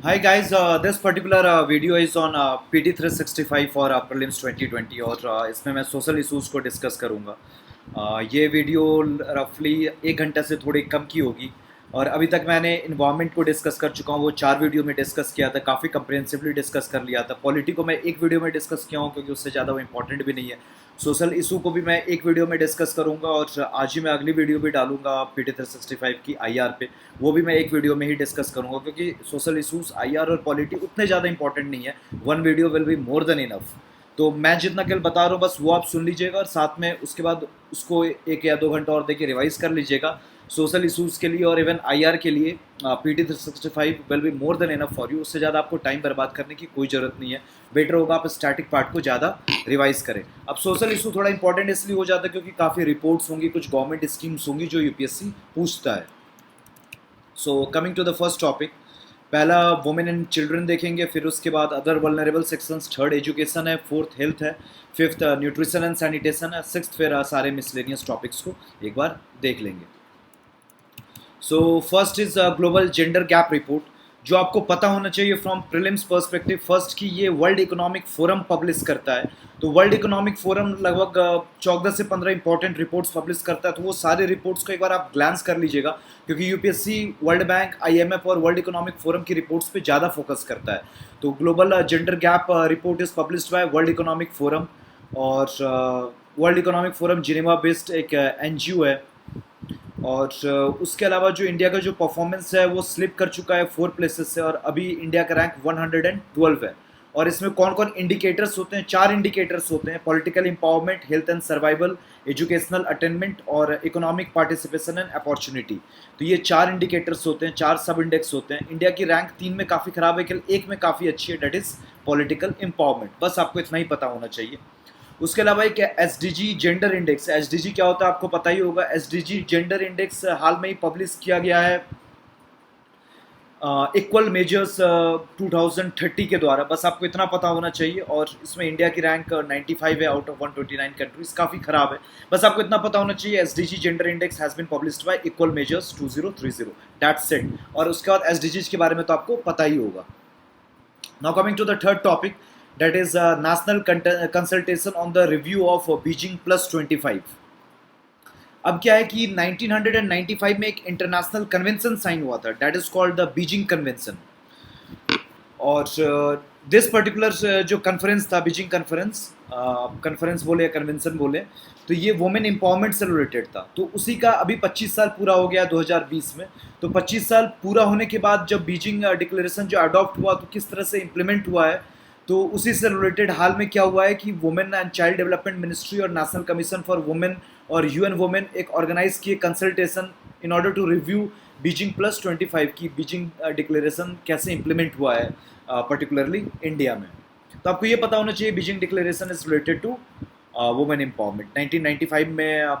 Hi guys, this particular video is on PT 365 for prelims 2020 और इसमें मैं social issues को डिस्कस करूँगा। ये वीडियो रफली 1 घंटा से थोड़ी कम की होगी और अभी तक मैंने इन्वायरमेंट को डिस्कस कर चुका हूँ। वो 4 वीडियो में डिस्कस किया था, काफ़ी कंप्रिहेंसिवली डिस्कस कर लिया था। पॉलिटी को मैं एक वीडियो में डिस्कस किया हूँ क्योंकि उससे ज़्यादा वो इंपॉर्टेंट भी नहीं है। सोशल इशू को भी मैं एक वीडियो में डिस्कस करूंगा और आज ही मैं अगली वीडियो भी डालूंगा PT 365 की IR पे। वो भी मैं एक वीडियो में ही डिस्कस करूंगा क्योंकि सोशल इशूज IR और पॉलिटी उतने ज़्यादा इंपॉर्टेंट नहीं है। One video will be more than enough. तो मैं जितना कल बता रहा हूँ बस वो आप सुन लीजिएगा और साथ में उसके बाद उसको 1 या 2 घंटा और देखिए रिवाइज कर लीजिएगा सोशल इशूज़ के लिए और इवन IR के लिए। PT 365 will be more than enough for you. उससे ज़्यादा आपको टाइम बर्बाद करने की कोई ज़रूरत नहीं है। बेटर होगा आप स्टैटिक पार्ट को ज़्यादा रिवाइज करें। अब सोशल इशू थोड़ा इंपॉर्टेंट इसलिए हो जाता है क्योंकि काफ़ी रिपोर्ट्स होंगी, कुछ गवर्नमेंट स्कीम्स होंगी जो UPSC पूछता है। So coming to the first topic, पहला वुमेन एंड चिल्ड्रन देखेंगे, फिर उसके बाद other vulnerable sections, third education है, फोर्थ हेल्थ है, फिफ्थ न्यूट्रिशन एंड सैनिटेशन है, सिक्स्थ फिर सारे मिसलेनियस टॉपिक्स को एक बार देख लेंगे। So first is global gender gap report, जो आपको पता होना चाहिए फ्रॉम प्रीलिम्स पर्सपेक्टिव फर्स्ट कि ये वर्ल्ड इकोनॉमिक फोरम पब्लिश करता है। तो वर्ल्ड इकोनॉमिक फोरम लगभग 14 से 15 इंपॉर्टेंट रिपोर्ट्स पब्लिश करता है। तो वो सारे रिपोर्ट्स को एक बार आप ग्लांस कर लीजिएगा क्योंकि UPSC वर्ल्ड बैंक, IMF और वर्ल्ड इकोनॉमिक फोरम की रिपोर्ट्स पे ज़्यादा फोकस करता है। तो Global gender gap Report is published by World Economic Forum और World Economic Forum Geneva based एक NGO है। और उसके अलावा जो इंडिया का जो परफॉर्मेंस है वो स्लिप कर चुका है 4 प्लेसेस से और अभी इंडिया का रैंक 112 है। और इसमें कौन कौन इंडिकेटर्स होते हैं? 4 इंडिकेटर्स होते हैं: political empowerment, health and survival, educational attainment और इकोनॉमिक पार्टिसिपेशन एंड अपॉर्चुनिटी। तो ये 4 इंडिकेटर्स होते हैं, 4 सब इंडेक्स होते हैं। इंडिया की रैंक 3 में काफ़ी खराब है, केवल एक में काफ़ी अच्छी है, डेट इज़ पॉलिटिकल एम्पावरमेंट। बस आपको इतना ही पता होना चाहिए। उसके अलावा एक SDG जेंडर इंडेक्स। SDG क्या होता है आपको पता ही होगा। SDG जेंडर इंडेक्स हाल में ही पब्लिश किया गया है इक्वल मेजर्स 2030 के द्वारा। बस आपको इतना पता होना चाहिए। और इसमें इंडिया की रैंक 95 है आउट ऑफ 129 कंट्रीज, काफ़ी खराब है। बस आपको इतना पता होना चाहिए SDG gender index has been published by equal measures 2030, that's it. और उसके बाद SDGs के बारे में तो आपको पता ही होगा। Now coming to the third topic, that is national consultation on the review of Beijing plus 25। अब क्या है कि 1995 में एक इंटरनेशनल कन्वेंशन साइन हुआ था, that is called the Beijing convention. और दिस पर्टिकुलर जो कॉन्फ्रेंस था, बीजिंग कॉन्फ्रेंस, कॉन्फ्रेंस बोले या कन्वेंशन बोले, तो ये वुमेन एम्पावरमेंट से रिलेटेड था। तो उसी का अभी 25 साल पूरा हो गया 2020 में। तो 25 साल पूरा होने के बाद जब बीजिंग डिक्लेरेशन जो अडॉप्ट हुआ तो किस तरह से इम्प्लीमेंट हुआ है, तो उसी से रिलेटेड हाल में क्या हुआ है कि women and child development ministry और नेशनल कमीशन फॉर वुमेन और UN वुमेन एक ऑर्गेनाइज किए consultation in order to review Beijing plus 25 की बीजिंग डिक्लेरेशन कैसे इम्प्लीमेंट हुआ है पर्टिकुलरली इंडिया में। तो आपको ये पता होना चाहिए Beijing declaration is related to women empowerment. 1995 में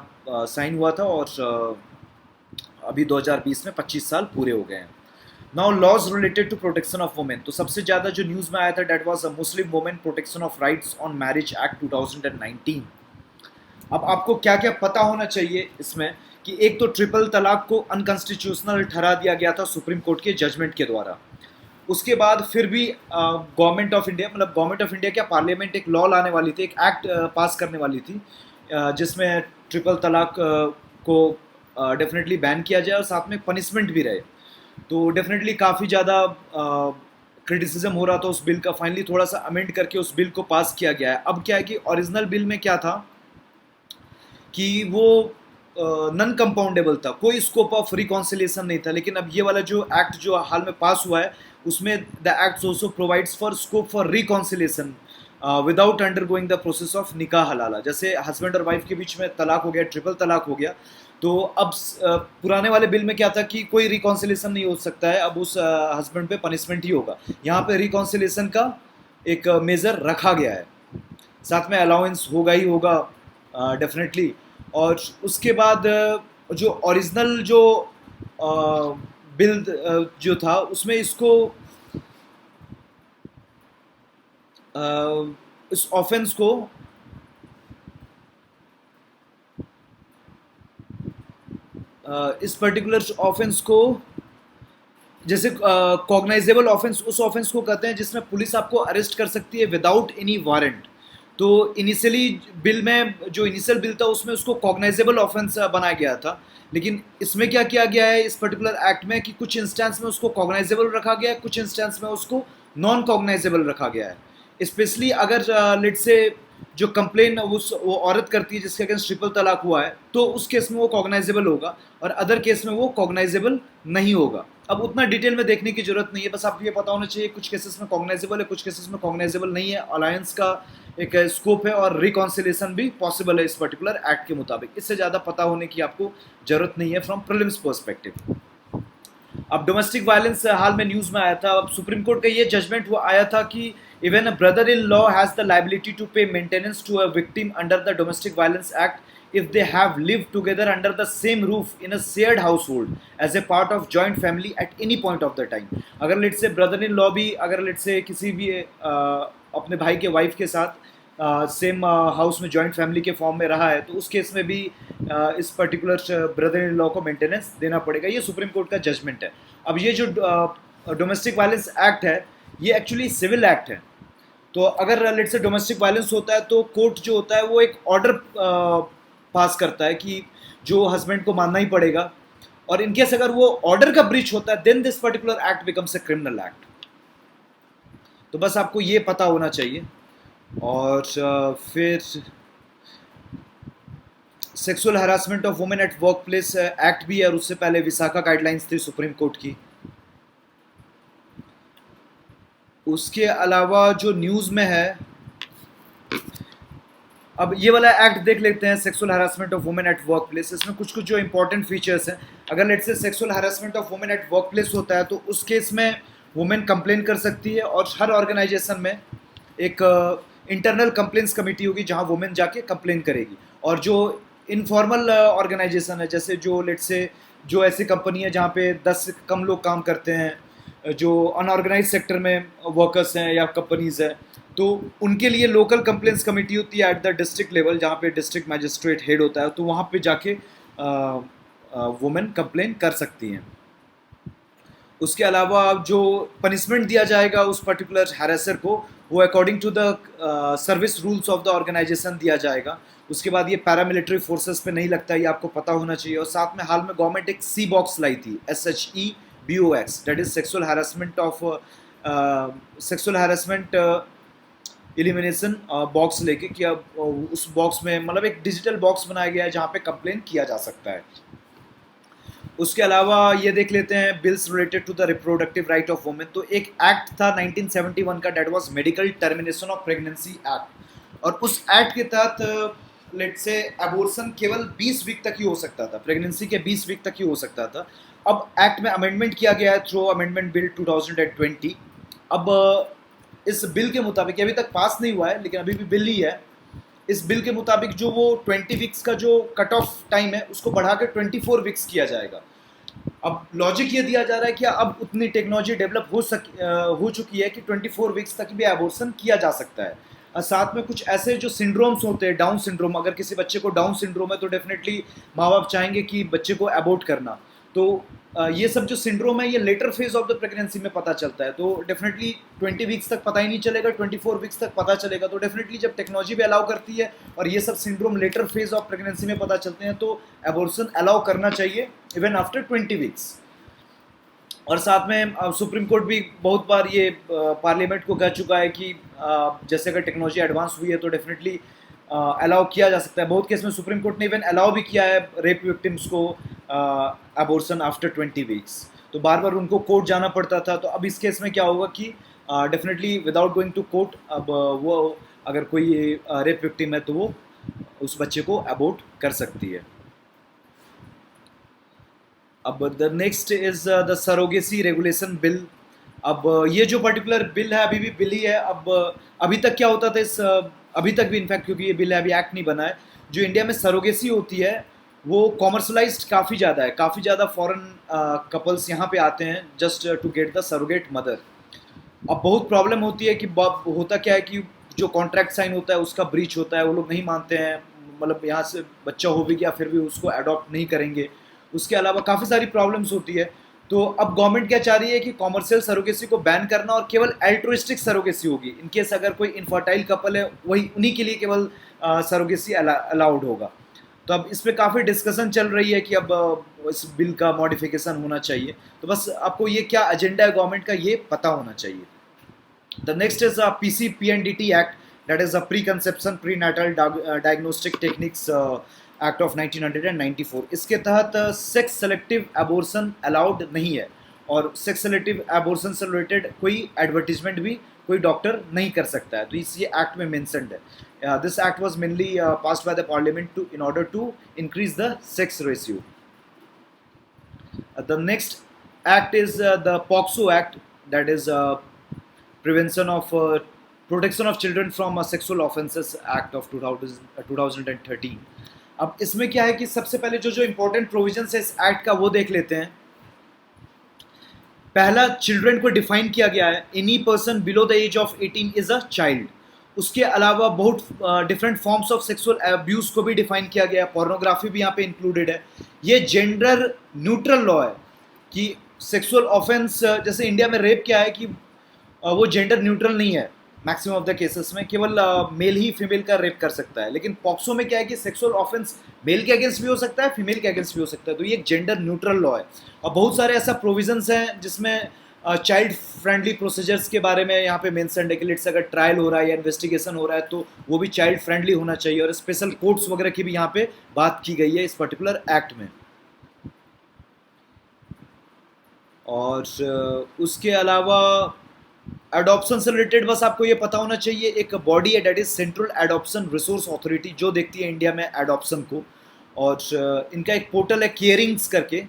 साइन हुआ था और अभी 2020 में 25 साल पूरे हो गए हैं। Now laws related to protection of women, तो सबसे ज़्यादा जो न्यूज़ में आया था that was Muslim women protection of rights on marriage act 2019। अब आपको क्या क्या पता होना चाहिए इसमें कि एक तो ट्रिपल तलाक को अनकॉन्स्टिट्यूशनल ठहरा दिया गया था सुप्रीम कोर्ट के जजमेंट के द्वारा। उसके बाद फिर भी गवर्नमेंट ऑफ इंडिया, मतलब गवर्नमेंट ऑफ इंडिया क्या, पार्लियामेंट एक लॉ लाने वाली थी, एक एक्ट पास करने वाली थी जिसमें ट्रिपल तलाक को डेफिनेटली बैन किया जाए और साथ में पनिशमेंट भी रहे। तो डेफिनेटली काफ़ी ज़्यादा क्रिटिसिज्म हो रहा था उस बिल का। फाइनली थोड़ा सा अमेंड करके उस बिल को पास किया गया है। अब क्या है कि ओरिजिनल बिल में क्या था कि वो नॉन कंपाउंडेबल था, कोई स्कोप ऑफ रिकॉन्सिलेशन नहीं था। लेकिन अब ये वाला जो एक्ट जो हाल में पास हुआ है उसमें the act also provides for scope for reconciliation without undergoing the process of निकाह हलाला। जैसे हस्बैंड और वाइफ के बीच में तलाक हो गया, ट्रिपल तलाक हो गया, तो अब पुराने वाले बिल में क्या था कि कोई रिकॉन्सिलेशन नहीं हो सकता है, अब उस हस्बैंड पे पनिशमेंट ही होगा। यहाँ पे रिकॉन्सिलेशन का एक मेजर रखा गया है, साथ में अलाउंस होगा ही होगा डेफिनेटली। और उसके बाद जो ओरिजिनल जो बिल जो था उसमें इसको इस ऑफेंस को इस पर्टिकुलर ऑफेंस को जैसे कॉग्नाइजेबल ऑफेंस उस ऑफेंस को कहते हैं जिसमें पुलिस आपको अरेस्ट कर सकती है विदाउट एनी वारंट। तो इनिशियली बिल में जो इनिशियल बिल था उसमें उसको कॉग्नाइजेबल ऑफेंस बनाया गया था, लेकिन इसमें क्या किया गया है इस पर्टिकुलर एक्ट में कि कुछ इंस्टेंस में उसको कॉग्नाइजेबल रखा गया है, कुछ इंस्टेंस में उसको नॉन कॉग्नाइजेबल रखा गया है। स्पेशली अगर लेट से जो कंप्लेन उस वो औरत करती है जिसके अगेंस्ट ट्रिपल तलाक हुआ है तो उस केस में वो कॉग्नाइजेबल होगा और अदर केस में वो कॉग्नाइजेबल नहीं होगा। अब उतना डिटेल में देखने की जरूरत नहीं है, बस आपको ये पता होना चाहिए कुछ केसेस में कॉग्नाइजेबल है, कुछ केसेस में कॉग्नाइजेबल नहीं है। अलायंस का एक स्कोप है और रिकॉन्सिलेशन भी पॉसिबल है इस पर्टिकुलर एक्ट के मुताबिक। इससे ज़्यादा पता होने की आपको जरूरत नहीं है फ्रॉम प्रीलिम्स पर्सपेक्टिव। अब डोमेस्टिक वायलेंस हाल में न्यूज़ में आया था, अब सुप्रीम कोर्ट का ये जजमेंट हुआ आया था कि even a brother in law has the liability to pay maintenance to a victim under the Domestic Violence Act if they have lived together under the same roof in a shared household as a part of joint family at any point of the time। अगर late से brother in law भी अगर late से किसी भी अपने भाई के वाइफ के साथ सेम हाउस में जॉइंट फैमिली के फॉर्म में रहा है तो उस केस में भी इस पर्टिकुलर ब्रदर इन लॉ को मेंटेनेंस देना पड़ेगा। ये सुप्रीम कोर्ट का जजमेंट है। अब ये जो डोमेस्टिक वायलेंस एक्ट है ये एक्चुअली सिविल एक्ट है। तो अगर लेट से डोमेस्टिक वायलेंस होता है तो कोर्ट जो होता है वो एक ऑर्डर पास करता है कि जो हस्बैंड को मानना ही पड़ेगा, और इनकेस अगर वो ऑर्डर का ब्रीच होता है then this particular act becomes a criminal act. तो बस आपको ये पता होना चाहिए। और फिर sexual harassment of women at work place act भी है और उससे पहले विसाखा गाइडलाइंस थी सुप्रीम कोर्ट की। उसके अलावा जो न्यूज़ में है, अब ये वाला एक्ट देख लेते हैं sexual harassment of women at work place. इसमें कुछ कुछ जो इंपॉर्टेंट फीचर्स हैं। अगर लेट से sexual harassment of women at work place होता है तो उस केस में वुमेन कंप्लेन कर सकती है और हर ऑर्गेनाइजेशन में एक इंटरनल कंप्लेंट्स कमेटी होगी जहां वुमेन जाके कंप्लेन करेगी। और जो इनफॉर्मल ऑर्गेनाइजेशन है जैसे जो लेट से जो ऐसी कंपनी है जहाँ पे 10 से कम लोग काम करते हैं, जो अनऑर्गेनाइज सेक्टर में वर्कर्स हैं या कंपनीज हैं, तो उनके लिए लोकल कंप्लेंट्स कमेटी होती है एट द डिस्ट्रिक्ट लेवल जहाँ पे डिस्ट्रिक्ट मैजिस्ट्रेट हेड होता है, तो वहाँ पे जाके वुमेन कंप्लेन कर सकती हैं। उसके अलावा जो पनिशमेंट दिया जाएगा उस पर्टिकुलर हैरेसर को वो according to the service rules of the organisation दिया जाएगा। उसके बाद ये पैरामिलिट्री फोर्सेस पे नहीं लगता, ये आपको पता होना चाहिए। और साथ में हाल में गवर्नमेंट एक सी बॉक्स लाई थी SHEBOX, that is sexual harassment elimination box लेके कि अब उस बॉक्स में मतलब एक डिजिटल बॉक्स बनाया गया है जहाँ पे कंप्लेन किया जा सकता है। उसके अलावा ये देख लेते हैं bills related to the reproductive right of women. तो एक एक्ट था 1971 का, that was medical termination of pregnancy act, और उस एक्ट के तहत लेट से अबॉर्शन केवल 20 वीक तक ही हो सकता था, प्रेगनेंसी के 20 वीक तक ही हो सकता था। अब एक्ट में अमेंडमेंट किया गया है थ्रू अमेंडमेंट बिल 2020। अब इस बिल के मुताबिक अभी तक पास नहीं हुआ है लेकिन अभी भी बिल ही है। इस बिल के मुताबिक जो वो 20 वीक्स का जो कट ऑफ टाइम है उसको बढ़ा के 24 वीक्स किया जाएगा। अब लॉजिक ये दिया जा रहा है कि अब उतनी टेक्नोलॉजी डेवलप हो चुकी है कि 24 वीक्स तक भी एबॉर्शन किया जा सकता है। और साथ में कुछ ऐसे जो सिंड्रोम्स होते हैं, डाउन सिंड्रोम, अगर किसी बच्चे को डाउन सिंड्रोम है तो डेफिनेटली माँ बाप चाहेंगे कि बच्चे को एबॉर्ट करना। तो ये सब जो सिंड्रोम है ये later phase of the pregnancy में पता चलता है, तो डेफिनेटली 20 वीक्स तक पता ही नहीं चलेगा, 24 वीक्स तक पता चलेगा। तो डेफिनेटली जब टेक्नोलॉजी भी अलाउ करती है और ये सब syndrome later phase of pregnancy में पता चलते हैं तो एबॉर्शन अलाउ करना चाहिए इवन आफ्टर 20 वीक्स। और साथ में सुप्रीम कोर्ट भी बहुत बार ये पार्लियामेंट को कह चुका है कि जैसे अगर टेक्नोलॉजी एडवांस हुई है तो डेफिनेटली अलाउ किया जा सकता है। बहुत केस में सुप्रीम कोर्ट ने इवन अलाउ भी किया है रेप विक्टिम्स को अबॉर्शन आफ्टर 20 वीक्स, तो बार बार उनको कोर्ट जाना पड़ता था। तो अब इस केस में क्या होगा कि definitely without going to court अब वो अगर कोई रेप विक्टिम है तो वो उस बच्चे को अबॉर्ट कर सकती है। अब the next is the surrogacy regulation bill. अब ये जो पर्टिकुलर बिल है अभी भी बिल ही है। अब अभी तक क्या होता था इस अभी तक भी इनफैक्ट क्योंकि ये बिल है अभी एक्ट नहीं बना है, जो इंडिया में सरोगेसी होती है वो कॉमर्शलाइज्ड काफ़ी ज़्यादा है, काफ़ी ज़्यादा फॉरेन कपल्स यहाँ पे आते हैं just to get the surrogate mother. अब बहुत प्रॉब्लम होती है कि होता क्या है कि जो कॉन्ट्रैक्ट साइन होता है उसका ब्रीच होता है, वो लोग नहीं मानते हैं, मतलब यहाँ से बच्चा हो भी गया फिर भी उसको अडॉप्ट नहीं करेंगे। उसके अलावा काफ़ी सारी प्रॉब्लम्स होती है। तो अब गवर्नमेंट क्या चाह रही है कि कॉमर्शियल सरोगेसी को बैन करना और केवल एल्ट्रुइस्टिक सरोगेसी होगी। इन केस अगर कोई इनफर्टाइल कपल है वही उन्हीं के लिए केवल सरोगेसी अलाउड होगा। तो अब इस पे काफ़ी डिस्कशन चल रही है कि अब इस बिल का मॉडिफिकेशन होना चाहिए। तो बस आपको ये क्या एजेंडा है गवर्नमेंट का ये पता होना चाहिए। The next is PCPNDT act, that is a preconception prenatal diagnostic techniques act of 1994। इसके तहत सेक्स सेलेक्टिव एबॉर्शन अलाउड नहीं है और सेक्स सेलेक्टिव एबॉर्शन से रिलेटेड कोई एडवर्टीजमेंट भी कोई डॉक्टर नहीं कर सकता है। तो इस ये एक्ट में मेंशन्ड है। This act was mainly passed by the parliament to in order to increase the sex ratio. The next act is the POCSO act, that is prevention of protection of children from sexual offences act of 2013। अब इसमें क्या है कि सबसे पहले जो important provisions है इस एक्ट का वो देख लेते हैं। पहला, चिल्ड्रन को डिफाइन किया गया है, any person below the age of 18 is a child. उसके अलावा बहुत different forms of sexual abuse को भी डिफाइन किया गया है, पोर्नोग्राफी भी यहाँ पे इंक्लूडेड है। ये जेंडर न्यूट्रल लॉ है कि सेक्सुअल ऑफेंस, जैसे इंडिया में रेप क्या है कि वो जेंडर न्यूट्रल नहीं है, मैक्सिमम ऑफ द केसेस में केवल मेल ही फीमेल का रेप कर सकता है। लेकिन पॉक्सो में क्या है कि सेक्सुअल ऑफेंस मेल के अगेंस्ट भी हो सकता है, फीमेल के अगेंस्ट भी हो सकता है। तो ये एक जेंडर न्यूट्रल लॉ है और बहुत सारे ऐसा प्रोविजंस हैं जिसमें चाइल्ड फ्रेंडली प्रोसीजर्स के बारे में यहाँ पे मेंशन है कि लेट्स अगर ट्रायल हो रहा है या इन्वेस्टिगेशन हो रहा है तो वो भी चाइल्ड फ्रेंडली होना चाहिए और स्पेशल कोर्ट्स वगैरह की भी यहाँ पे बात की गई है इस पर्टिकुलर एक्ट में। और उसके अलावा एडॉप्शन से रिलेटेड बस आपको ये पता होना चाहिए, एक बॉडी है that is central adoption resource authority जो देखती है इंडिया में एडॉप्शन को, और इनका एक पोर्टल है केयरिंग्स करके,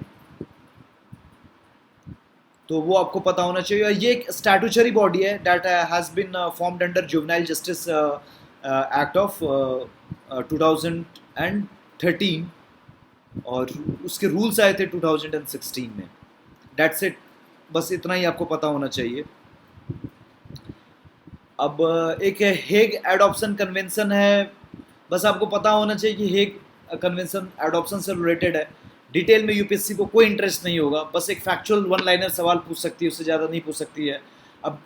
तो वो आपको पता होना चाहिए। और ये एक स्टैट्यूटरी बॉडी है that has been formed under juvenile justice act of 2013 और उसके रूल्स आए थे 2016 में। दैट्स इट, बस इतना ही आपको पता होना चाहिए। अब एक हेग एडॉप्शन कन्वेंशन है, बस आपको पता होना चाहिए कि हेग कन्वेंशन एडॉप्शन से रिलेटेड है। डिटेल में यूपीएससी को कोई इंटरेस्ट नहीं होगा, बस एक फैक्चुअल वन लाइनर सवाल पूछ सकती है, उससे ज़्यादा नहीं पूछ सकती है। अब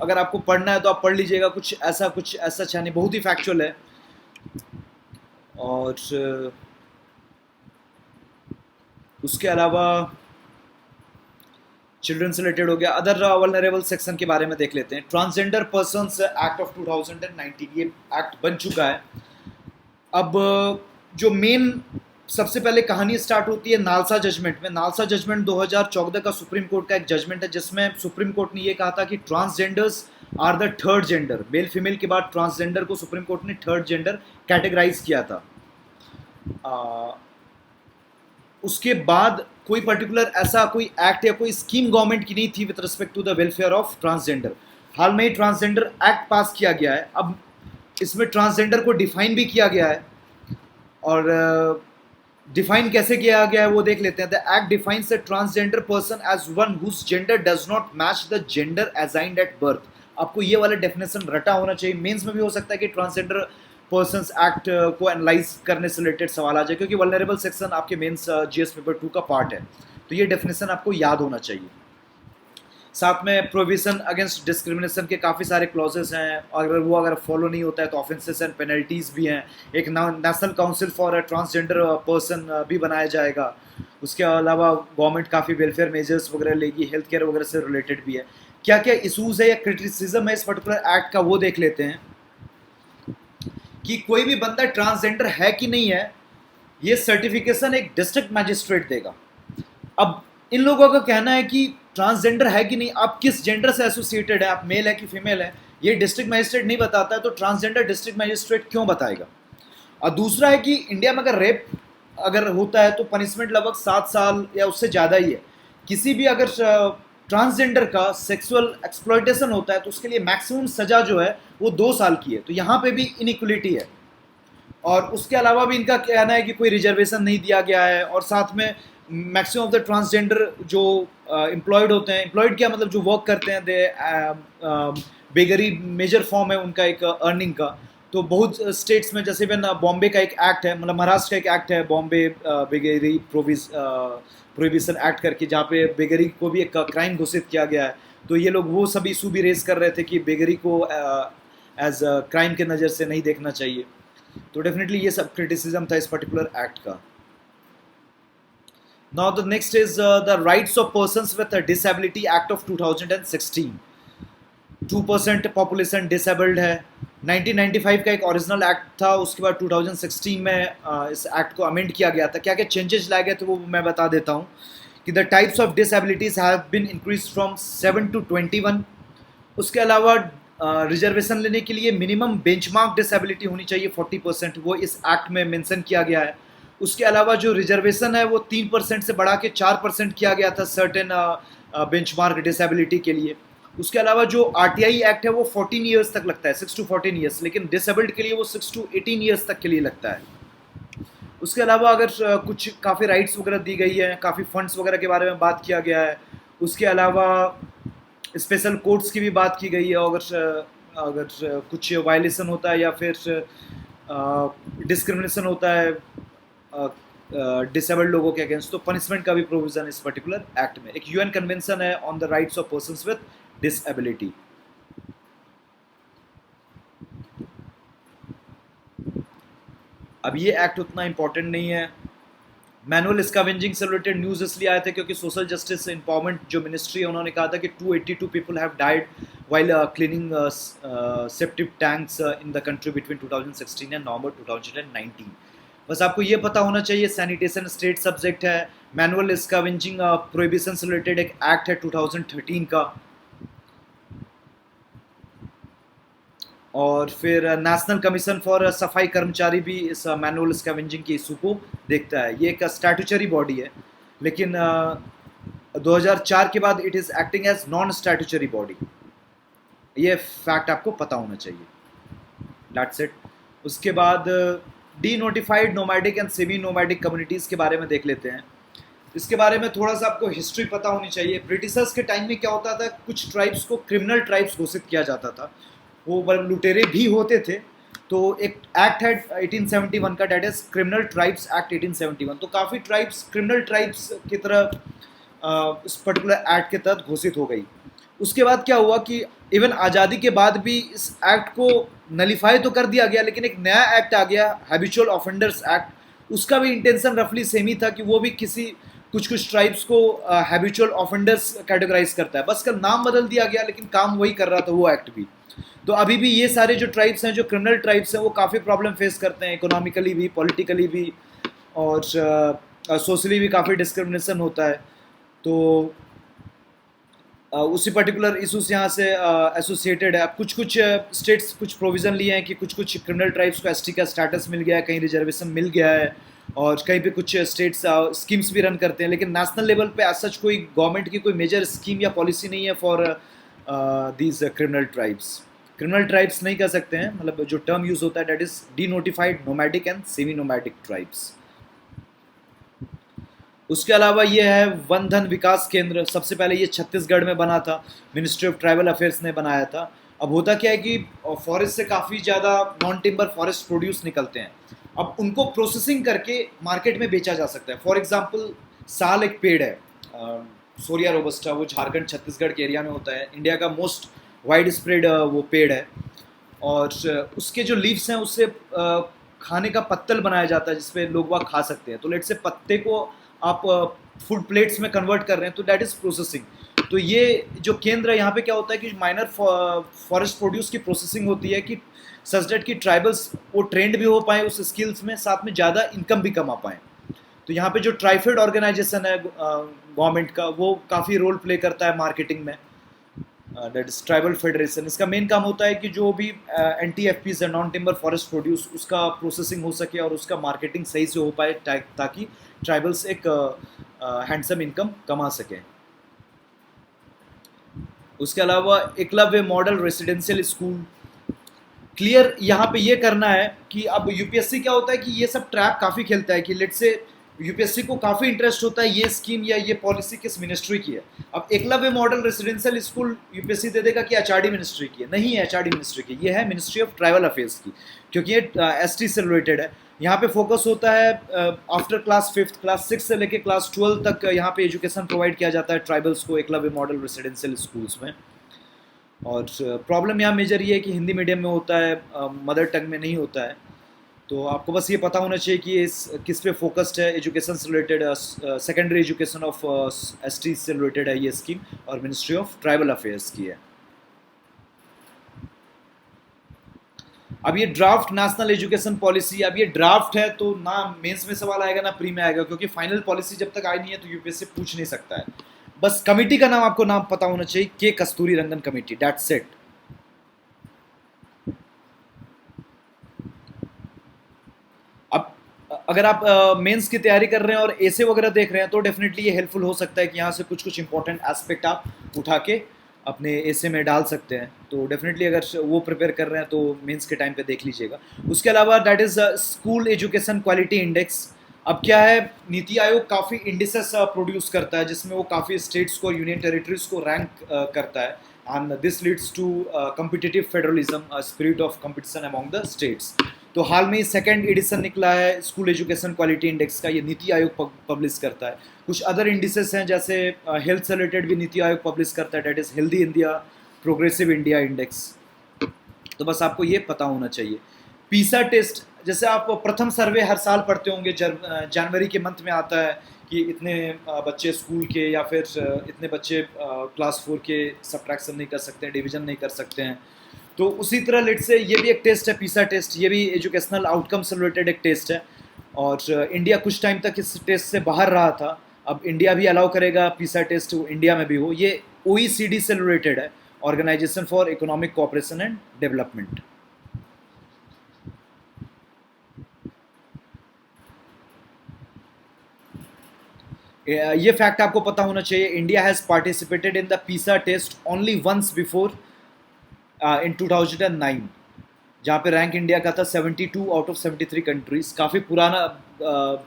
अगर आपको पढ़ना है तो आप पढ़ लीजिएगा, कुछ ऐसा अच्छा नहीं, बहुत ही फैक्चुअल है। और उसके अलावा चिल्ड्रन से रिलेटेड हो गया। अदर वल्नरेबल सेक्शन के बारे में देख लेते हैं। ट्रांसजेंडर पर्सन्स एक्ट ऑफ 2019, ये एक्ट बन चुका है। अब जो मेन सबसे पहले कहानी स्टार्ट होती है नालसा जजमेंट में। नालसा जजमेंट 2014 का सुप्रीम कोर्ट का एक जजमेंट है जिसमें सुप्रीम कोर्ट ने ये कहा था कि transgenders are the third gender. Male female के बाद ट्रांसजेंडर को सुप्रीम कोर्ट ने थर्ड जेंडर कैटेगराइज किया था। उसके बाद कोई पर्टिकुलर ऐसा कोई एक्ट या कोई स्कीम गवर्नमेंट की नहीं थी with respect to the welfare of transgender. हाल में ही ट्रांसजेंडर एक्ट पास किया गया है। अब इसमें ट्रांसजेंडर को डिफाइन भी किया गया है और डिफाइन कैसे किया गया है वो देख लेते हैं। The act defines the transgender person as one whose gender does not match the gender assigned at birth. आपको ये वाला डेफिनेशन रटा होना चाहिए, मेंस में भी हो सकता है कि ट्रांसजेंडर पर्सन्स एक्ट को एनालाइज करने से रिलेटेड सवाल आ जाए, क्योंकि वल्नरेबल सेक्शन आपके मेंस जीएस पेपर 2 का पार्ट है, तो ये डेफिनेशन आपको याद होना चाहिए। साथ में प्रोविजन अगेंस्ट डिस्क्रिमिनेशन के काफ़ी सारे क्लॉजेस हैं, अगर फॉलो नहीं होता है तो ऑफेंसेस एंड पेनल्टीज़ भी हैं। एक national council for a transgender person भी बनाया जाएगा। उसके अलावा गवर्नमेंट काफ़ी वेलफेयर मेजर्स वगैरह लेगी, हेल्थ केयर वगैरह से रिलेटेड भी है। क्या क्या इशूज़ है या क्रिटिसिज्म है इस पर्टिकुलर एक्ट का वो देख लेते हैं कि कोई भी बंदा ट्रांसजेंडर है कि नहीं है ये सर्टिफिकेशन एक डिस्ट्रिक्ट मैजिस्ट्रेट देगा। अब इन लोगों का कहना है कि ट्रांसजेंडर है कि नहीं, आप किस जेंडर से एसोसिएटेड है, आप मेल है कि फीमेल है, ये डिस्ट्रिक्ट मैजिस्ट्रेट नहीं बताता है, तो ट्रांसजेंडर डिस्ट्रिक्ट मैजिस्ट्रेट क्यों बताएगा। और दूसरा है कि इंडिया में अगर रेप अगर होता है तो पनिशमेंट लगभग 7 साल या उससे ज़्यादा ही है। किसी भी अगर ट्रांसजेंडर का सेक्सुअल एक्सप्लॉयटेशन होता है तो उसके लिए मैक्सिमम सज़ा जो है वो 2 साल की है। तो यहाँ पे भी इनइक्वलिटी है। और उसके अलावा भी इनका कहना है कि कोई रिजर्वेशन नहीं दिया गया है। और साथ में मैक्सिमम ऑफ द ट्रांसजेंडर जो एम्प्लॉयड होते हैं, एम्प्लॉयड क्या मतलब जो वर्क करते हैं, दे बेगरी मेजर फॉर्म है उनका एक अर्निंग का। तो बहुत स्टेट्स में जैसे बॉम्बे का एक एक्ट है, मतलब महाराष्ट्र का एक एक्ट है, बॉम्बे बेगरी प्रोहिबिशन एक्ट करके, जहाँ पे बेगरी को भी एक क्राइम घोषित किया गया है। तो ये लोग वो सभी इशू भी रेज कर रहे थे कि बेगरी को एज क्राइम के नज़र से नहीं देखना चाहिए। तो डेफिनेटली ये सब क्रिटिसिज्म था इस पर्टिकुलर एक्ट का। Now the next is the rights of persons with disability act of 2016। 2% population disabled है। 1995 का एक ओरिजिनल एक्ट था, उसके बाद 2016 में इस एक्ट को अमेंड किया गया था। क्या क्या चेंजेस लाए गए थे वो मैं बता देता हूँ कि the types of disabilities have been increase from 7 to 21। उसके अलावा रिजर्वेशन लेने के लिए मिनिमम बेंचमार्क डिसेबिलिटी होनी चाहिए 40%, वो इस एक्ट में मेंशन किया गया है। उसके अलावा जो रिजर्वेशन है वो 3% से बढ़ा के 4% किया गया था सर्टेन बेंचमार्क डिसेबिलिटी के लिए। उसके अलावा जो RTI एक्ट है वो 14 ईयर्स तक लगता है, 6 to 14 ईयर्स, लेकिन डिसेबल्ड के लिए वो 6 to 18 ईयर्स तक के लिए लगता है। उसके अलावा अगर कुछ काफ़ी राइट्स वगैरह दी गई है, काफ़ी फंड्स वगैरह के बारे में बात किया गया है। उसके अलावा स्पेशल कोर्ट्स की भी बात की गई है, अगर कुछ वायलेशन होता है या फिर डिस्क्रिमिनेशन होता है डिसेबल्ड लोगों के अगेंस्ट, तो पनिशमेंट का भी प्रोविजन इस पर्टिकुलर एक्ट में। एक UN कन्वेंशन है on the rights of persons with disability. अब ये एक्ट उतना इंपॉर्टेंट नहीं है। मैनुअल स्कैवेंजिंग से रिलेटेड न्यूज़ इसलिए आए थे क्योंकि सोशल जस्टिस एम्पावरमेंट जो मिनिस्ट्री है उन्होंने कहा था कि 282 people have died while cleaning septic tanks in the country between 2016 and November 2019। बस आपको ये पता होना चाहिए सैनिटेशन स्टेट सब्जेक्ट है। मैनुअल स्कैवेंजिंग प्रोहिबिशन से रिलेटेड एक एक्ट है 2013 का। और फिर नेशनल कमीशन फॉर सफाई कर्मचारी भी इस मैनुअल स्कैवेंजिंग के इशू को देखता है। ये एक स्टैट्यूटरी बॉडी है, लेकिन 2004 के बाद it is acting as non statutory body. ये फैक्ट आपको पता होना चाहिए। That's it. उसके बाद denotified nomadic and semi nomadic communities के बारे में देख लेते हैं। इसके बारे में थोड़ा सा आपको हिस्ट्री पता होनी चाहिए। ब्रिटिशर्स के टाइम में क्या होता था, कुछ ट्राइब्स को क्रिमिनल ट्राइब्स घोषित किया जाता था, वो लुटेरे भी होते थे। तो एक एक्ट है 1871 का, that is criminal tribes act 1871। तो काफ़ी ट्राइब्स क्रिमिनल ट्राइब्स की तरह इस पर्टिकुलर एक्ट के तहत घोषित हो गई। उसके बाद क्या हुआ कि इवन आज़ादी के बाद भी इस एक्ट को नलीफाई तो कर दिया गया, लेकिन एक नया एक्ट आ गया, हैबिचुअल ऑफेंडर्स एक्ट। उसका भी इंटेंशन रफली सेम ही था कि वो भी कुछ ट्राइब्स को हैबिचुअल ऑफेंडर्स कैटेगराइज करता है। बस कल नाम बदल दिया गया, लेकिन काम वही कर रहा था वो एक्ट भी। तो अभी भी ये सारे जो ट्राइब्स हैं, जो क्रिमिनल ट्राइब्स हैं, वो काफ़ी प्रॉब्लम फेस करते हैं, इकोनॉमिकली भी, पॉलिटिकली भी, और सोशली भी काफ़ी डिस्क्रिमिनेशन होता है। तो उसी पर्टिकुलर इशूज़ यहाँ से एसोसिएटेड है। अब कुछ स्टेट्स कुछ प्रोविज़न लिए हैं कि कुछ क्रिमिनल ट्राइब्स को ST का स्टेटस मिल गया है, कहीं रिजर्वेशन मिल गया है, और कहीं पे कुछ स्टेट्स स्कीम्स भी रन करते हैं। लेकिन नेशनल लेवल पे एज सच कोई गवर्नमेंट की कोई मेजर स्कीम या पॉलिसी नहीं है for these criminal tribes. Criminal tribes नहीं कह सकते हैं, मतलब जो टर्म यूज़ होता है that is D notified nomadic and semi nomadic tribes. उसके अलावा ये है वन धन विकास केंद्र। सबसे पहले ये छत्तीसगढ़ में बना था, मिनिस्ट्री ऑफ ट्राइबल अफेयर्स ने बनाया था। अब होता क्या है कि फॉरेस्ट से काफ़ी ज़्यादा नॉन टिम्बर फॉरेस्ट प्रोड्यूस निकलते हैं। अब उनको प्रोसेसिंग करके मार्केट में बेचा जा सकता है। फॉर एग्जांपल साल एक पेड़ है, सोरिया रोबस्टा, वो झारखंड छत्तीसगढ़ के एरिया में होता है। इंडिया का मोस्ट वाइड स्प्रेड वो पेड़ है, और उसके जो लीव्स हैं उससे खाने का पत्तल बनाया जाता है जिसपे लोग वह खा सकते हैं। तो लेट से पत्ते को आप फूड प्लेट्स में कन्वर्ट कर रहे हैं, तो दैट इज़ प्रोसेसिंग। तो ये जो केंद्र है, यहाँ पे क्या होता है कि माइनर फॉरेस्ट प्रोड्यूस की प्रोसेसिंग होती है कि सच डेट कि ट्राइबल्स वो ट्रेंड भी हो पाए उस स्किल्स में, साथ में ज़्यादा इनकम भी कमा पाएँ। तो यहाँ पे जो ट्राइफेड ऑर्गेनाइजेशन है गवर्नमेंट का, वो काफ़ी रोल प्ले करता है मार्केटिंग में, दैट इज ट्राइबल फेडरेशन। इसका मेन काम होता है कि जो भी NTFPs है, नॉन टिम्बर फॉरेस्ट प्रोड्यूस, उसका प्रोसेसिंग हो सके और उसका मार्केटिंग सही से हो पाए, ताकि ट्राइबल्स एक हैंडसम इनकम कमा सकें। उसके अलावा Eklavya model residential school. Clear यहाँ पे ये करना है कि अब UPSC क्या होता है कि ये सब ट्रैप काफ़ी खेलता है कि लेट से यूपीएससी को काफ़ी इंटरेस्ट होता है ये स्कीम या ये पॉलिसी किस मिनिस्ट्री की है। अब Eklavya model residential school UPSC दे देगा कि एचआरडी मिनिस्ट्री की है, नहीं है एचआरडी मिनिस्ट्री की, ये है मिनिस्ट्री ऑफ ट्राइबल अफेयर्स की, क्योंकि ये एसटी से रिलेटेड है। यहाँ पे फोकस होता है आफ्टर क्लास 5th, क्लास 6 से लेके क्लास 12 तक यहाँ पे एजुकेशन प्रोवाइड किया जाता है ट्राइबल्स को एकलव्य मॉडल रेसिडेंशियल स्कूल्स में। और प्रॉब्लम यहाँ मेजर ये है कि हिंदी मीडियम में होता है, मदर टंग में नहीं होता है। तो आपको बस ये पता होना चाहिए कि इस किस पे फोकस्ड है, एजुकेशन से related, secondary education of ST से रिलेटेड है ये स्कीम, और मिनिस्ट्री ऑफ ट्राइबल अफेयर्स की है। अब ये ड्राफ्ट नेशनल एजुकेशन पॉलिसी, अब ये ड्राफ्ट है तो ना मेंस में सवाल आएगा ना प्री में आएगा, क्योंकि फाइनल पॉलिसी जब तक आई नहीं है तो यूपीएससी पूछ नहीं सकता है। बस कमेटी का नाम आपको नाम पता होना चाहिए, के कस्तूरी रंगन कमेटी, दैट्स इट। अब अगर आप मेंस की तैयारी कर रहे हैं और ऐसे वगैरह देख रहे हैं तो डेफिनेटली ये हेल्पफुल हो सकता है कि यहाँ से कुछ कुछ इंपॉर्टेंट एस्पेक्ट आप उठा के अपने ऐसे में डाल सकते हैं। तो डेफिनेटली अगर वो प्रिपेयर कर रहे हैं तो मेंस के टाइम पे देख लीजिएगा। उसके अलावा that is school education quality index. अब क्या है, नीति आयोग काफ़ी इंडिसेस प्रोड्यूस करता है जिसमें वो काफ़ी स्टेट्स को, यूनियन टेरिटरीज को रैंक करता है, and this leads to competitive federalism, spirit of competition among the states. तो हाल में सेकंड एडिशन निकला है स्कूल एजुकेशन क्वालिटी इंडेक्स का, ये नीति आयोग पब्लिश करता है। कुछ अदर इंडिसेस हैं जैसे हेल्थ से रिलेटेड भी नीति आयोग पब्लिश करता है, that is healthy India, progressive India index. तो बस आपको ये पता होना चाहिए। पीसा टेस्ट, जैसे आप प्रथम सर्वे हर साल पढ़ते होंगे, जनवरी के मंथ में आता है कि इतने बच्चे स्कूल के या फिर इतने बच्चे क्लास 4 के सब्ट्रैक्शन नहीं कर सकते हैं, डिवीजन नहीं कर सकते हैं। तो उसी तरह लेट से ये भी एक टेस्ट है, पीसा टेस्ट, ये भी एजुकेशनल आउटकम से रिलेटेड एक टेस्ट है। और इंडिया कुछ टाइम तक इस टेस्ट से बाहर रहा था, अब इंडिया भी अलाउ करेगा पीसा टेस्ट इंडिया में भी हो। ये OECD से रिलेटेड है, organisation for economic cooperation and development. ये फैक्ट आपको पता होना चाहिए, India has participated in the PISA test only once before in 2009, जहाँ पे रैंक इंडिया का था 72 आउट ऑफ 73 कंट्रीज। काफ़ी पुराना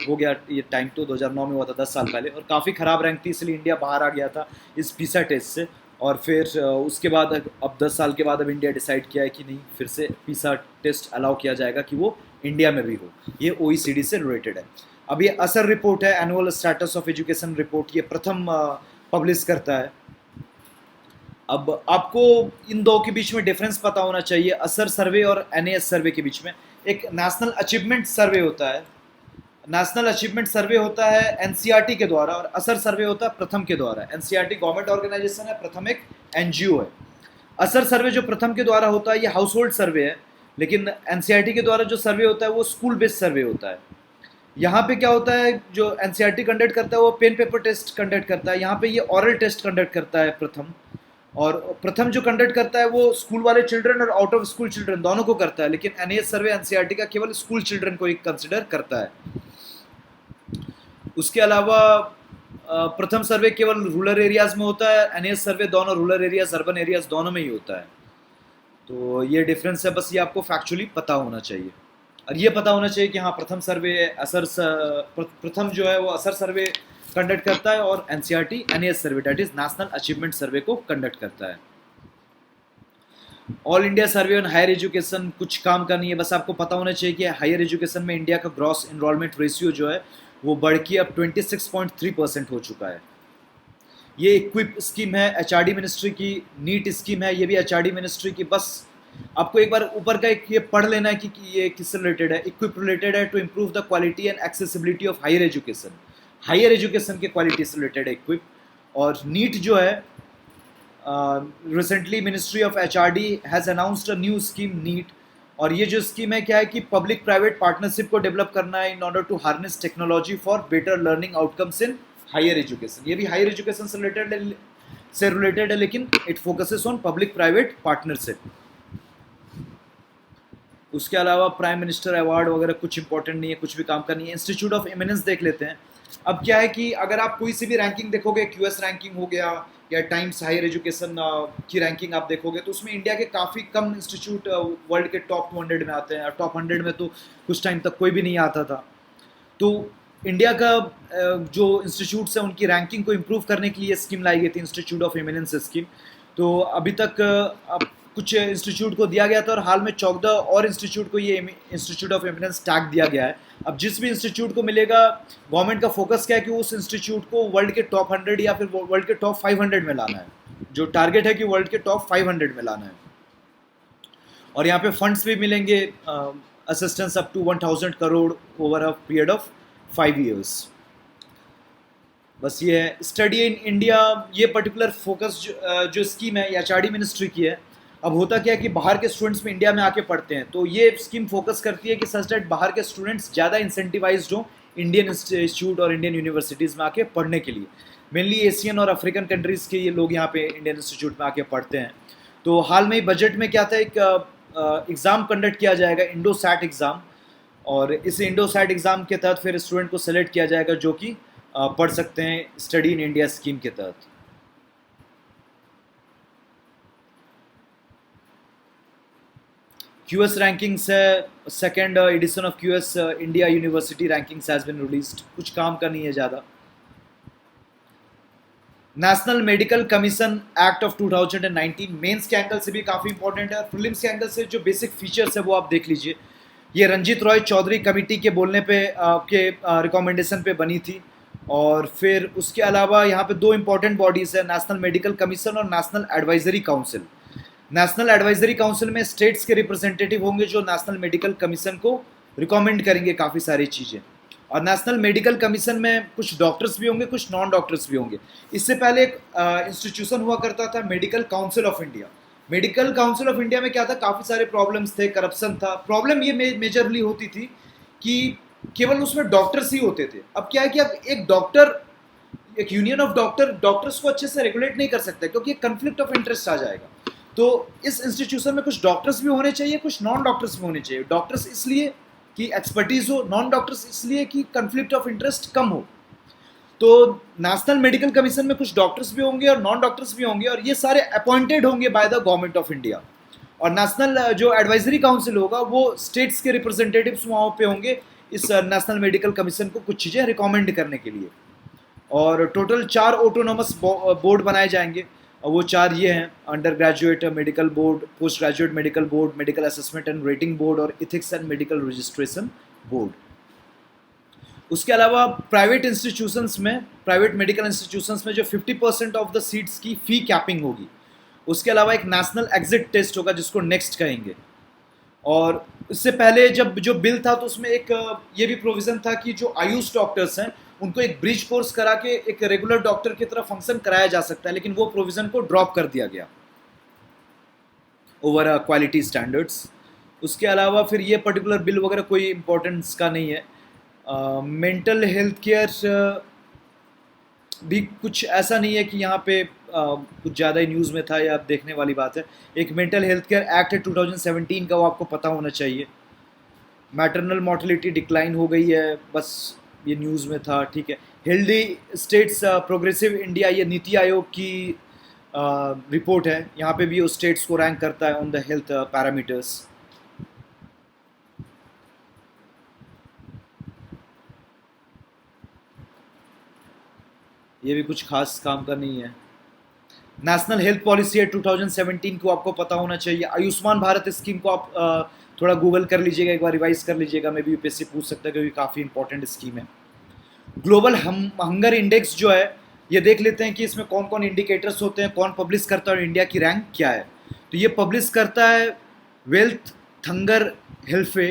हो गया ये टाइम, तो 2009 में हुआ था, 10 साल पहले, और काफ़ी ख़राब रैंक थी, इसलिए इंडिया बाहर आ गया था इस पीसा टेस्ट से। और फिर उसके बाद अब 10 साल के बाद अब इंडिया डिसाइड किया है कि नहीं, फिर से पीसा टेस्ट अलाउ किया जाएगा कि वो इंडिया में भी हो। ये OECD से रिलेटेड है। अब ये असर रिपोर्ट है, annual status of education report, ये प्रथम पब्लिश करता है। अब आपको इन दो के बीच में डिफरेंस पता होना चाहिए, असर सर्वे और NAS सर्वे के बीच में। एक नेशनल अचीवमेंट सर्वे होता है, नेशनल अचीवमेंट सर्वे होता है NCERT के द्वारा, और असर सर्वे होता है प्रथम के द्वारा। NCERT गवर्नमेंट ऑर्गेनाइजेशन है, प्रथम एक NGO है। असर सर्वे जो प्रथम के द्वारा होता है ये हाउस होल्ड सर्वे है, लेकिन NCERT के द्वारा जो सर्वे होता है वो स्कूल बेस्ड सर्वे होता है। यहाँ पे क्या होता है, जो NCERT कंडक्ट करता है वो पेन पेपर टेस्ट कंडक्ट करता है, यहाँ पे ये ऑरल टेस्ट कंडक्ट करता है प्रथम। और प्रथम जो कंडक्ट करता है वो स्कूल वाले चिल्ड्रन और आउट ऑफ स्कूल चिल्ड्रन दोनों को करता है, लेकिन NAS सर्वे NCERT का केवल स्कूल चिल्ड्रन को ही कंसिडर करता है। उसके अलावा प्रथम सर्वे केवल रूरल एरियाज में होता है, NAS सर्वे दोनों रूरल एरियाज, अर्बन एरियाज दोनों में ही होता है। तो ये डिफरेंस है, बस ये आपको फैक्चुअली पता होना चाहिए। और ये पता होना चाहिए कि हाँ, प्रथम सर्वे प्रथम जो है वो असर सर्वे कंडक्ट करता है, और NCERT NAS survey, that is national achievement survey को कंडक्ट करता है। All India survey on higher education कुछ काम का नहीं है, बस आपको पता होना चाहिए कि हायर एजुकेशन में इंडिया का ग्रॉस एनरोलमेंट रेशियो जो है वो बढ़ के अब 26.3% हो चुका है। ये इक्विप स्कीम है HRD मिनिस्ट्री की, नीट स्कीम है, ये भी HRD मिनिस्ट्री की। बस आपको एक बार ऊपर का एक ये पढ़ लेना है कि ये किससे रिलेटेड है। इक्विप रिलेटेड है to improve the quality and accessibility of higher education, higher education के क्वालिटी से रिलेटेड है इक्विप। और नीट जो है, recently ministry of HRD has announced a new scheme NEAT. और ये जो स्कीम है क्या है कि पब्लिक प्राइवेट पार्टनरशिप को डेवलप करना है in order to harness technology for better learning outcomes in higher education. ये भी हायर एजुकेशन से रिलेटेड है, लेकिन it focuses on public private partnership. उसके अलावा प्राइम मिनिस्टर अवार्ड वगैरह कुछ इंपॉर्टेंट नहीं है, कुछ भी काम का नहीं है। इंस्टीट्यूट ऑफ एमिनेंस देख लेते हैं। अब क्या है कि अगर आप कोई सी भी रैंकिंग देखोगे, QS रैंकिंग हो गया या टाइम्स हायर एजुकेशन की रैंकिंग आप देखोगे, तो उसमें इंडिया के काफ़ी कम इंस्टीट्यूट वर्ल्ड के टॉप 200 में आते हैं। टॉप 100 में तो कुछ टाइम तक कोई भी नहीं आता था। तो इंडिया का जो इंस्टीट्यूट्स हैं उनकी रैंकिंग को इम्प्रूव करने के लिए स्कीम लाई गई थी, इंस्टीट्यूट ऑफ एमिनेंस स्कीम। तो अभी तक अब कुछ इंस्टीट्यूट को दिया गया था और हाल में 14 और इंस्टीट्यूट को ये इंस्टीट्यूट ऑफ एमिनेंस टैग दिया गया है। अब जिस भी इंस्टीट्यूट को मिलेगा, गवर्नमेंट का फोकस क्या है कि उस इंस्टीट्यूट को वर्ल्ड के टॉप 100 या फिर वर्ल्ड के टॉप 500 में लाना है। जो टारगेट है कि वर्ल्ड के टॉप 500 में लाना है। और यहाँ पे फंड्स भी मिलेंगे, assistance up to 1000 crore over a period of 5 years। बस ये है स्टडी इन इंडिया, ये पर्टिकुलर फोकस जो स्कीम है एचआरडी मिनिस्ट्री की है। अब होता क्या है कि बाहर के स्टूडेंट्स में इंडिया में आके पढ़ते हैं, तो ये स्कीम फोकस करती है कि सच दैट बाहर के स्टूडेंट्स ज़्यादा इंसेंटिवाइज्ड हों इंडियन इंस्टीट्यूट और इंडियन यूनिवर्सिटीज़ में आके पढ़ने के लिए। मेनली एशियन और अफ्रीकन कंट्रीज़ के ये लोग यहाँ पे इंडियन इंस्टीट्यूट में आके पढ़ते हैं। तो हाल में ही बजट में क्या था, एक एग्ज़ाम कंडक्ट किया जाएगा, इंडोसैट एग्ज़ाम। और इस इंडोसैट एग्ज़ाम के तहत फिर स्टूडेंट को सेलेक्ट किया जाएगा जो कि पढ़ सकते हैं स्टडी इन इंडिया स्कीम के तहत। क्यूएस रैंकिंग्स है, second edition of QS India university rankings has been released. कुछ काम का नहीं है ज़्यादा। National medical commission act of 2019 mains के एंगल से भी काफ़ी इंपॉर्टेंट है। प्रीलिम्स के एंगल से जो बेसिक फीचर्स है वो आप देख लीजिए। ये रंजीत रॉय चौधरी कमेटी के बोलने पे के रिकमेंडेशन पे बनी थी। और फिर उसके अलावा यहाँ पे दो इंपॉर्टेंट बॉडीज़ है, नेशनल मेडिकल कमीशन और national advisory council. National advisory council में स्टेट्स के रिप्रेजेंटेटिव होंगे जो नेशनल मेडिकल कमीशन को रिकमेंड करेंगे काफ़ी सारी चीज़ें। और नेशनल मेडिकल कमीशन में कुछ डॉक्टर्स भी होंगे, कुछ नॉन डॉक्टर्स भी होंगे। इससे पहले एक इंस्टीट्यूशन हुआ करता था, medical council of India. Medical council of India में क्या था, काफ़ी सारे प्रॉब्लम्स थे, करप्शन था। प्रॉब्लम ये मेजरली होती थी कि केवल उसमें डॉक्टर्स ही होते थे। अब क्या है कि अब एक डॉक्टर, एक यूनियन ऑफ डॉक्टर्स को अच्छे से रेगुलेट नहीं कर सकता क्योंकि एक कन्फ्लिक्ट ऑफ इंटरेस्ट आ जाएगा। तो इस इंस्टीट्यूशन में कुछ डॉक्टर्स भी होने चाहिए, कुछ नॉन डॉक्टर्स भी होने चाहिए। डॉक्टर्स इसलिए कि एक्सपर्टीज हो, नॉन डॉक्टर्स इसलिए कि कन्फ्लिक्ट ऑफ इंटरेस्ट कम हो। तो नेशनल मेडिकल कमीशन में कुछ डॉक्टर्स भी होंगे और नॉन डॉक्टर्स भी होंगे, और ये सारे अपॉइंटेड होंगे by the government of India. और नेशनल जो एडवाइजरी काउंसिल होगा वो स्टेट्स के रिप्रेजेंटेटिव्स वहाँ पे होंगे इस नेशनल मेडिकल कमीशन को कुछ चीज़ें रिकमेंड करने के लिए। और टोटल 4 ऑटोनोमस बोर्ड बनाए जाएंगे, और वो 4 ये हैं: undergraduate medical board, postgraduate medical board, medical assessment and rating board और ethics and medical registration board. उसके अलावा प्राइवेट इंस्टीट्यूशंस में, प्राइवेट मेडिकल इंस्टीट्यूशंस में जो 50% ऑफ द सीट्स की फ़ी कैपिंग होगी। उसके अलावा एक नेशनल एग्जिट टेस्ट होगा जिसको नेक्स्ट कहेंगे। और इससे पहले जब जो बिल था तो उसमें एक ये भी प्रोविज़न था कि जो आयुष डॉक्टर्स हैं उनको एक ब्रिज कोर्स करा के एक रेगुलर डॉक्टर की तरह फंक्शन कराया जा सकता है, लेकिन वो प्रोविज़न को ड्रॉप कर दिया गया ओवर क्वालिटी स्टैंडर्ड्स। उसके अलावा फिर ये पर्टिकुलर बिल वगैरह कोई इंपॉर्टेंस का नहीं है। मेंटल हेल्थ केयर भी कुछ ऐसा नहीं है कि यहाँ पे कुछ ज़्यादा ही न्यूज़ में था या देखने वाली बात है। एक मेंटल हेल्थ केयर एक्ट है 2017 का, वो आपको पता होना चाहिए। मैटरनल मोर्टेलिटी डिक्लाइन हो गई है, बस ये न्यूज़ में था, ठीक है। हेल्दी स्टेट्स प्रोग्रेसिव इंडिया, ये नीति आयोग की रिपोर्ट है। यहाँ पे भी वो स्टेट्स को रैंक करता है ऑन द हेल्थ पैरामीटर्स। ये भी कुछ खास काम का नहीं है। नेशनल हेल्थ पॉलिसी है 2017 को, आपको पता होना चाहिए। आयुष्मान भारत स्कीम को आप थोड़ा गूगल कर लीजिएगा, एक बार रिवाइज कर लीजिएगा, मे भी यूपीएससी पूछ सकता है क्योंकि काफ़ी इंपॉर्टेंट स्कीम है। ग्लोबल हंगर इंडेक्स जो है, ये देख लेते हैं कि इसमें कौन कौन इंडिकेटर्स होते हैं, कौन पब्लिश करता है और इंडिया की रैंक क्या है। तो ये पब्लिश करता है वेल्थ थंगर हेल्फे,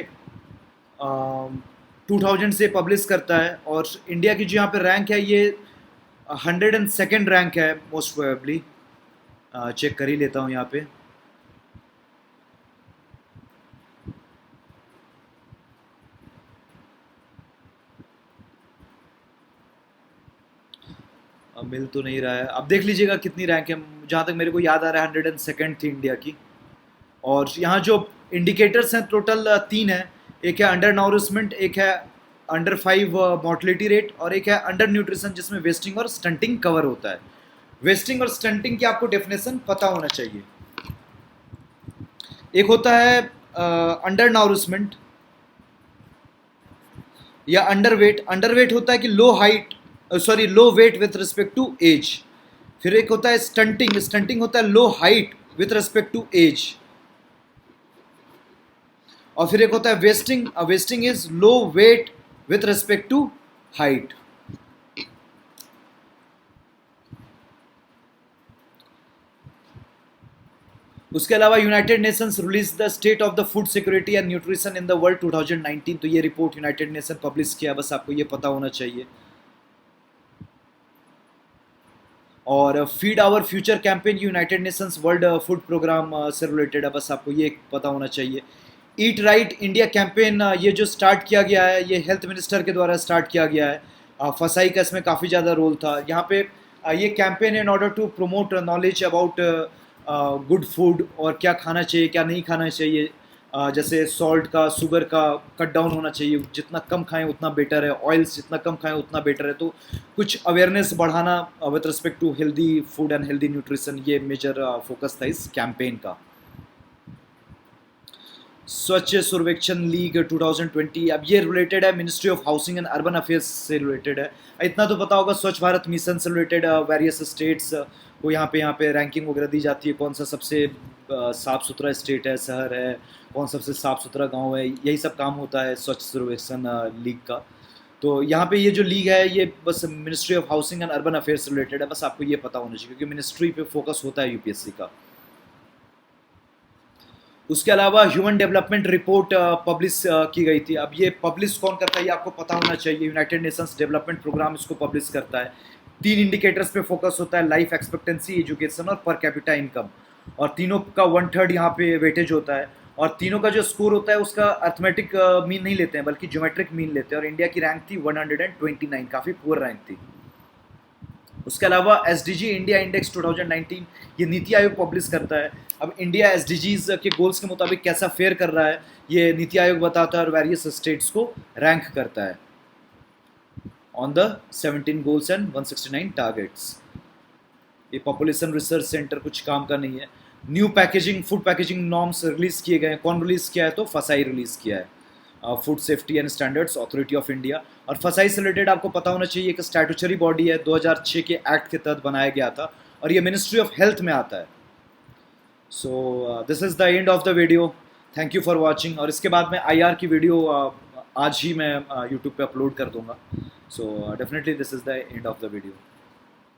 2000 से पब्लिश करता है। और इंडिया की जो यहाँ पे रैंक है ये 102nd रैंक है मोस्ट प्रोबेबली। चेक कर ही लेता हूँ यहाँ पे। मिल तो नहीं रहा है, अब देख लीजिएगा कितनी रैंक है। जहाँ तक मेरे को याद आ रहा है 102nd थी इंडिया की। और यहाँ जो इंडिकेटर्स हैं टोटल 3 हैं। एक है अंडर नॉरिशमेंट, एक है अंडर 5 मोर्टलिटी रेट, और एक है अंडर न्यूट्रिशन जिसमें वेस्टिंग और स्टंटिंग कवर होता है। वेस्टिंग और स्टंटिंग की आपको डेफिनेशन पता होना चाहिए। एक होता है अंडर नॉरिशमेंट, या अंडरवेट, अंडरवेट होता है कि low height, sorry low weight with respect to age. फिर एक होता है स्टंटिंग, स्टंटिंग होता है low height with respect to age. और फिर एक होता है wasting, wasting is low weight with respect to height. उसके अलावा United Nations release the state of the food security and nutrition in the world 2019। तो ये रिपोर्ट यूनाइटेड नेशन पब्लिश किया, बस आपको ये पता होना चाहिए। और feed our future campaign united nations world food programme से रिलेटेड है, बस आपको ये पता होना चाहिए। ईट राइट इंडिया कैंपेन, ये जो स्टार्ट किया गया है, ये हेल्थ मिनिस्टर के द्वारा स्टार्ट किया गया है। फसाई का इसमें काफ़ी ज़्यादा रोल था यहाँ पे। ये campaign in order to promote knowledge about good food और क्या खाना चाहिए क्या नहीं खाना चाहिए। जैसे सॉल्ट का, शुगर का कट डाउन होना चाहिए, जितना कम खाएं उतना बेटर है, ऑयल्स जितना कम खाएं उतना बेटर है। तो कुछ अवेयरनेस बढ़ाना with respect to healthy food and healthy nutrition, ये मेजर फोकस था इस कैंपेन का। स्वच्छ सर्वेक्षण लीग 2020, अब ये रिलेटेड है ministry of housing and urban affairs से रिलेटेड है। इतना तो पता होगा, स्वच्छ भारत मिशन से रिलेटेड वेरियस स्टेट्स को यहाँ पे रैंकिंग वगैरह दी जाती है, कौन सा सबसे साफ़ सुथरा स्टेट है, शहर है, कौन सबसे साफ़ सुथरा गांव है, यही सब काम होता है स्वच्छ सर्वेक्षण लीग का। तो यहाँ पे ये जो लीग है ये बस ministry of housing and urban affairs से रिलेटेड है, बस आपको ये पता होना चाहिए क्योंकि मिनिस्ट्री पे फोकस होता है यूपीएससी का। उसके अलावा ह्यूमन डेवलपमेंट रिपोर्ट पब्लिश की गई थी। अब ये पब्लिश कौन करता है ये आपको पता होना चाहिए। यूनाइटेड नेशंस डेवलपमेंट प्रोग्राम इसको पब्लिश करता है। 3 इंडिकेटर्स पे फोकस होता है, लाइफ एक्सपेक्टेंसी, एजुकेशन और पर कैपिटा इनकम। और तीनों का 1/3 यहाँ पे वेटेज होता है। और तीनों का जो स्कोर होता है उसका अर्थमेटिक मीन नहीं लेते हैं बल्कि ज्योमेट्रिक मीन लेते हैं। और इंडिया की रैंक थी 129, काफ़ी पुअर रैंक थी। उसके अलावा एसडीजी इंडिया इंडेक्स 2019 ये नीति आयोग पब्लिश करता है। अब इंडिया एसडीजीज के गोल्स के मुताबिक कैसा फेयर कर रहा है ये नीति आयोग बताता है और वेरियस स्टेट्स को रैंक करता है on the 17 goals and 169 targets. ये पॉपुलेशन रिसर्च सेंटर कुछ काम का नहीं है। New packaging, food packaging norms release किए गए। कौन रिलीज किया है? तो फसाई रिलीज किया है, food safety and standards authority of India. और फसाई से रिलेटेड आपको पता होना चाहिए कि स्टैट्यूटरी बॉडी है, 2006 के एक्ट के तहत बनाया गया था और ये मिनिस्ट्री ऑफ हेल्थ में आता है। So this is the end of the video. Thank you for watching. और इसके बाद में आईआर की वीडियो आज ही मैं यूट्यूब पे अपलोड कर दूंगा। So definitely this is the end of the video.